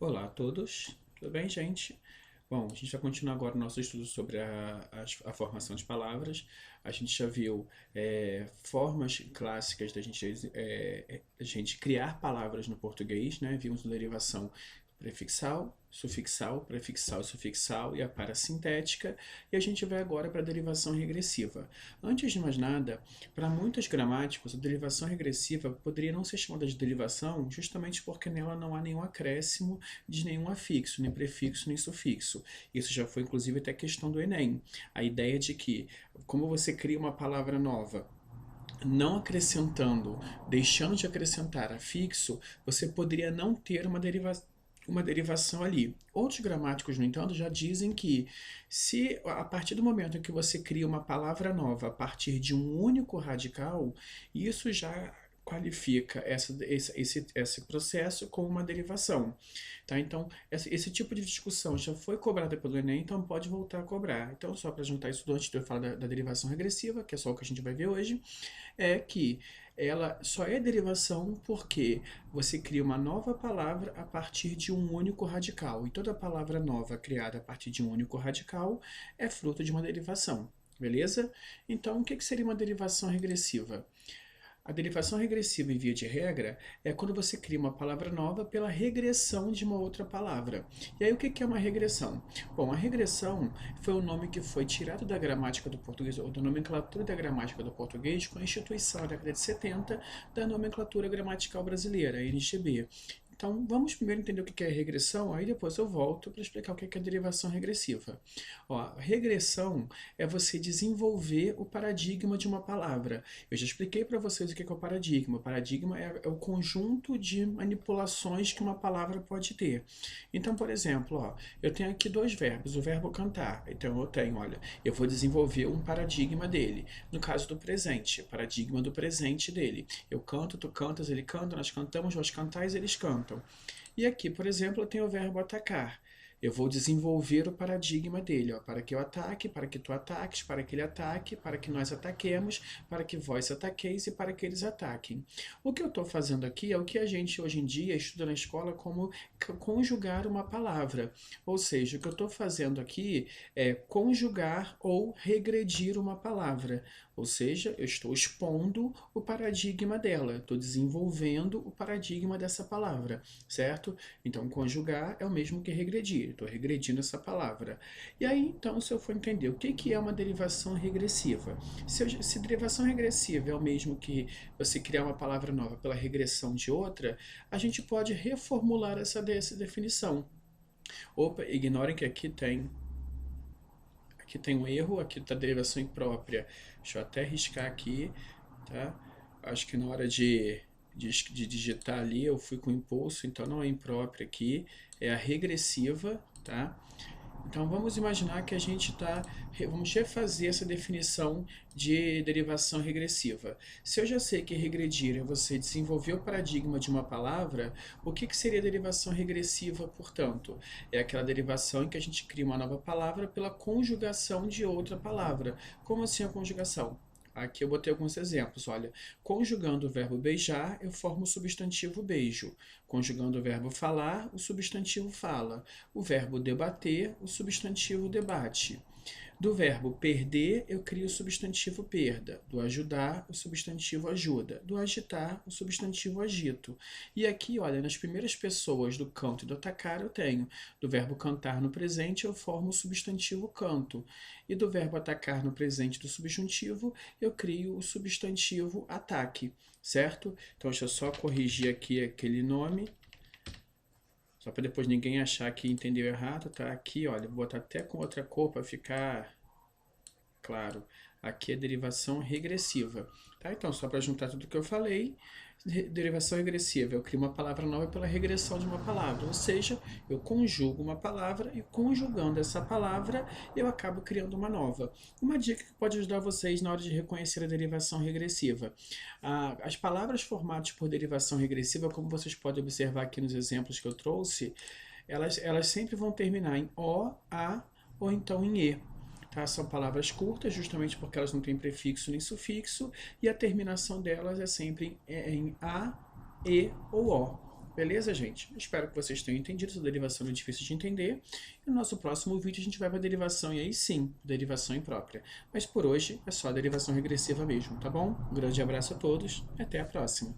Olá a todos, tudo bem, gente? Bom, a gente vai continuar agora o nosso estudo sobre a formação de palavras. A gente já viu formas clássicas da gente criar palavras no português, né? Vimos a derivação prefixal e sufixal e a parassintética. E a gente vai agora para a derivação regressiva. Antes de mais nada, para muitos gramáticos, a derivação regressiva poderia não ser chamada de derivação justamente porque nela não há nenhum acréscimo de nenhum afixo, nem prefixo, nem sufixo. Isso já foi inclusive até questão do Enem. A ideia de que, como você cria uma palavra nova, não acrescentando, deixando de acrescentar afixo, você poderia não ter uma derivação ali. Outros gramáticos, no entanto, já dizem que se a partir do momento em que você cria uma palavra nova a partir de um único radical, isso já qualifica esse processo como uma derivação. Tá? Então, esse tipo de discussão já foi cobrada pelo Enem, então pode voltar a cobrar. Então, só para juntar isso antes de eu falar da derivação regressiva, que é só o que a gente vai ver hoje, é que ela só é derivação porque você cria uma nova palavra a partir de um único radical. E toda palavra nova criada a partir de um único radical é fruto de uma derivação. Beleza? Então, o que seria uma derivação regressiva? A derivação regressiva, em via de regra, é quando você cria uma palavra nova pela regressão de uma outra palavra. E aí, o que é uma regressão? Bom, a regressão foi o nome que foi tirado da gramática do português, ou da nomenclatura da gramática do português, com a instituição, na década de 70, da nomenclatura gramatical brasileira, a NGB. Então, vamos primeiro entender o que é regressão, aí depois eu volto para explicar o que é derivação regressiva. Ó, regressão é você desenvolver o paradigma de uma palavra. Eu já expliquei para vocês o que é o paradigma. O paradigma é o conjunto de manipulações que uma palavra pode ter. Então, por exemplo, ó, eu tenho aqui dois verbos, o verbo cantar. Então, eu tenho, olha, eu vou desenvolver um paradigma dele. No caso do presente, paradigma do presente dele. Eu canto, tu cantas, ele canta, nós cantamos, vós cantais, eles cantam. E aqui, por exemplo, eu tenho o verbo atacar. Eu vou desenvolver o paradigma dele, ó, para que eu ataque, para que tu ataques, para que ele ataque, para que nós ataquemos, para que vós ataqueis e para que eles ataquem. O que eu estou fazendo aqui é o que a gente hoje em dia estuda na escola como conjugar uma palavra. Ou seja, o que eu estou fazendo aqui é conjugar ou regredir uma palavra. Ou seja, eu estou expondo o paradigma dela, estou desenvolvendo o paradigma dessa palavra, certo? Então, conjugar é o mesmo que regredir, estou regredindo essa palavra. E aí, então, se eu for entender o que é uma derivação regressiva, se derivação regressiva é o mesmo que você criar uma palavra nova pela regressão de outra, a gente pode reformular essa definição. Opa, ignorem que aqui tem um erro, aqui está a derivação imprópria. Deixa eu até riscar aqui, tá? Acho que na hora de digitar ali eu fui com impulso, então não é imprópria aqui, é a regressiva, tá? Então vamos imaginar que a gente vamos refazer essa definição de derivação regressiva. Se eu já sei que regredir é você desenvolver o paradigma de uma palavra, o que seria derivação regressiva, portanto? É aquela derivação em que a gente cria uma nova palavra pela conjugação de outra palavra. Como assim a conjugação? Aqui eu botei alguns exemplos, olha. Conjugando o verbo beijar, eu formo o substantivo beijo. Conjugando o verbo falar, o substantivo fala. O verbo debater, o substantivo debate. Do verbo perder, eu crio o substantivo perda. Do ajudar, o substantivo ajuda. Do agitar, o substantivo agito. E aqui, olha, nas primeiras pessoas do canto e do atacar, eu tenho. Do verbo cantar no presente, eu formo o substantivo canto. E do verbo atacar no presente do subjuntivo, eu crio o substantivo ataque, certo? Então, deixa eu só corrigir aqui aquele nome. Só para depois ninguém achar que entendeu errado, tá? Aqui, olha, vou botar até com outra cor para ficar claro. Aqui é derivação regressiva, tá? Então, só para juntar tudo que eu falei, derivação regressiva, eu crio uma palavra nova pela regressão de uma palavra, ou seja, eu conjugo uma palavra e conjugando essa palavra, eu acabo criando uma nova. Uma dica que pode ajudar vocês na hora de reconhecer a derivação regressiva. As palavras formadas por derivação regressiva, como vocês podem observar aqui nos exemplos que eu trouxe, elas sempre vão terminar em O, A ou então em E. Tá? São palavras curtas, justamente porque elas não têm prefixo nem sufixo, e a terminação delas é sempre em A, E ou O. Beleza, gente? Espero que vocês tenham entendido. Essa derivação é difícil de entender. E no nosso próximo vídeo a gente vai para a derivação, e aí sim, derivação imprópria. Mas por hoje é só a derivação regressiva mesmo, tá bom? Um grande abraço a todos e até a próxima.